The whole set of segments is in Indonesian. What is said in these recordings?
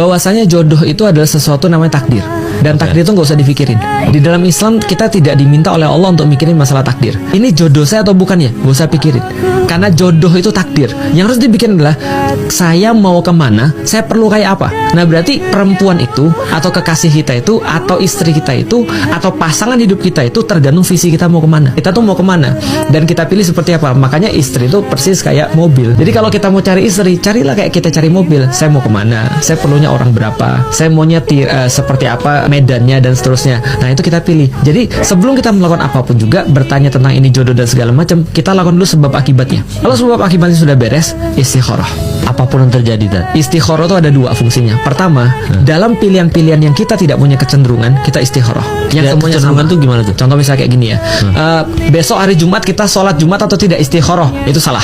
bahwasanya jodoh itu adalah sesuatu namanya takdir. Dan takdir itu nggak usah dipikirin. Di dalam Islam kita tidak diminta oleh Allah untuk mikirin masalah takdir. Ini jodoh saya atau bukan ya? Nggak usah pikirin. Karena jodoh itu takdir. Yang harus dibikin adalah saya mau kemana, saya perlu kayak apa. Nah berarti perempuan itu atau kekasih kita itu atau istri kita itu atau pasangan hidup kita itu tergantung visi kita mau kemana. Kita tuh mau kemana dan kita pilih seperti apa. Makanya istri itu persis kayak mobil. Jadi kalau kita mau cari istri, carilah kayak kita cari mobil. Saya mau kemana, saya perlunya orang berapa, saya mau nyetir seperti apa medannya dan seterusnya. Nah itu kita pilih. Jadi sebelum kita melakukan apapun juga bertanya tentang ini jodoh dan segala macam, kita lakukan dulu sebab akibatnya. Kalau sebab akibatnya sudah beres, istikharah. Apapun yang terjadi dan Istikharah itu ada dua fungsinya. Pertama, dalam pilihan-pilihan yang kita tidak punya kecenderungan, kita istikharah. Yang semuanya kecenderungan sama. tuh gimana tuh? Contoh misalnya kayak gini ya. Besok hari Jumat kita sholat Jumat atau tidak istikharah, itu salah.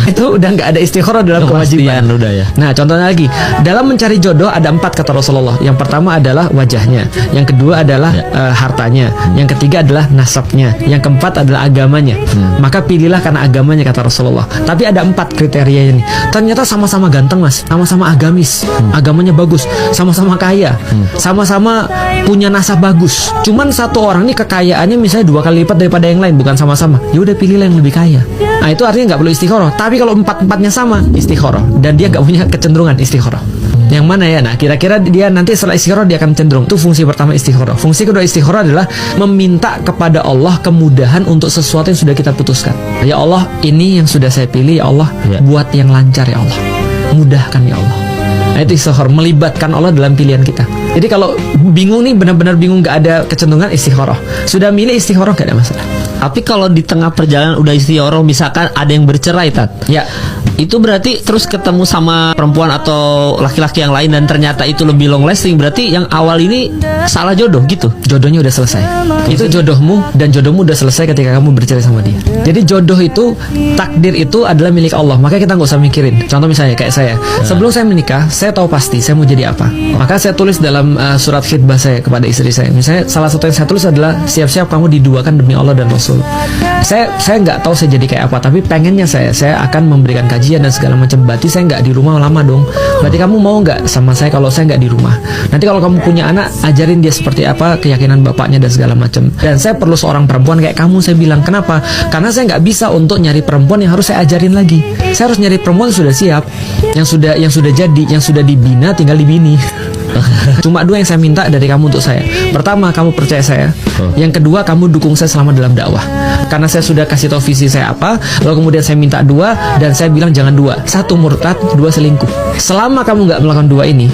Itu udah nggak ada istikharah dalam kewajiban. Udah ya. Nah contohnya lagi, dalam mencari jodoh ada 4 kata Rasulullah. Yang pertama adalah wajahnya, yang kedua adalah hartanya, yang ketiga adalah nasabnya, yang keempat adalah agamanya. Maka pilihlah karena agamanya kata Rasulullah. Tapi ada 4 kriteria ini. Ternyata sama-sama ganteng mas, sama-sama agamis, agamanya bagus, sama-sama kaya, sama-sama punya nasab bagus. Cuman satu orang ini kekayaannya misalnya 2 kali lipat daripada yang lain, bukan sama-sama. Ya udah pilihlah yang lebih kaya. Nah itu artinya nggak perlu istikharah. Tapi kalau 4-4-nya sama, istikharah. Dan dia nggak punya kecenderungan, istikharah. Yang mana ya? Nah kira-kira dia nanti setelah istikharah dia akan cenderung. Itu fungsi pertama istikharah. Fungsi kedua istikharah adalah meminta kepada Allah kemudahan untuk sesuatu yang sudah kita putuskan. Ya Allah, ini yang sudah saya pilih ya Allah, buat yang lancar ya Allah, mudahkan ya Allah. Nah itu istikharah, melibatkan Allah dalam pilihan kita. Jadi kalau bingung nih, benar-benar bingung, nggak ada kecenderungan, istikharah. Sudah milih istikharah, nggak ada masalah. Tapi kalau di tengah perjalanan udah istikharah, misalkan ada yang bercerai Tat, ya itu berarti terus ketemu sama perempuan atau laki-laki yang lain dan ternyata itu lebih long lasting, berarti yang awal ini salah jodoh gitu. Jodohnya udah selesai. Itu jodohmu, dan jodohmu udah selesai ketika kamu bercerai sama dia. Jadi jodoh itu, takdir itu adalah milik Allah. Makanya kita nggak usah mikirin. Contoh misalnya kayak saya, sebelum saya menikah, saya tahu pasti saya mau jadi apa. Maka saya tulis dalam surat khitbah saya kepada istri saya. Misalnya salah satu yang saya tulis adalah siap-siap kamu diduakan demi Allah dan Rasul. Saya nggak tahu saya jadi kayak apa, tapi pengennya saya akan memberikan kajian dan segala macam. Berarti saya nggak di rumah lama dong. Berarti kamu mau nggak sama saya kalau saya nggak di rumah? Nanti kalau kamu punya anak, ajarin dia seperti apa keyakinan bapaknya dan segala macam. Dan saya perlu seorang perempuan kayak kamu. Saya bilang kenapa? Karena saya nggak bisa untuk nyari perempuan yang harus saya ajarin lagi. Saya harus nyari perempuan yang sudah siap, yang sudah jadi, yang sudah dibina, tinggal dibini. Cuma 2 yang saya minta dari kamu untuk saya. Pertama, kamu percaya saya. Yang kedua, kamu dukung saya selama dalam dakwah. Karena saya sudah kasih tahu visi saya apa. Lalu kemudian saya minta 2, dan saya bilang jangan 2. 1 murtad, 2 selingkuh. Selama kamu nggak melakukan 2 ini,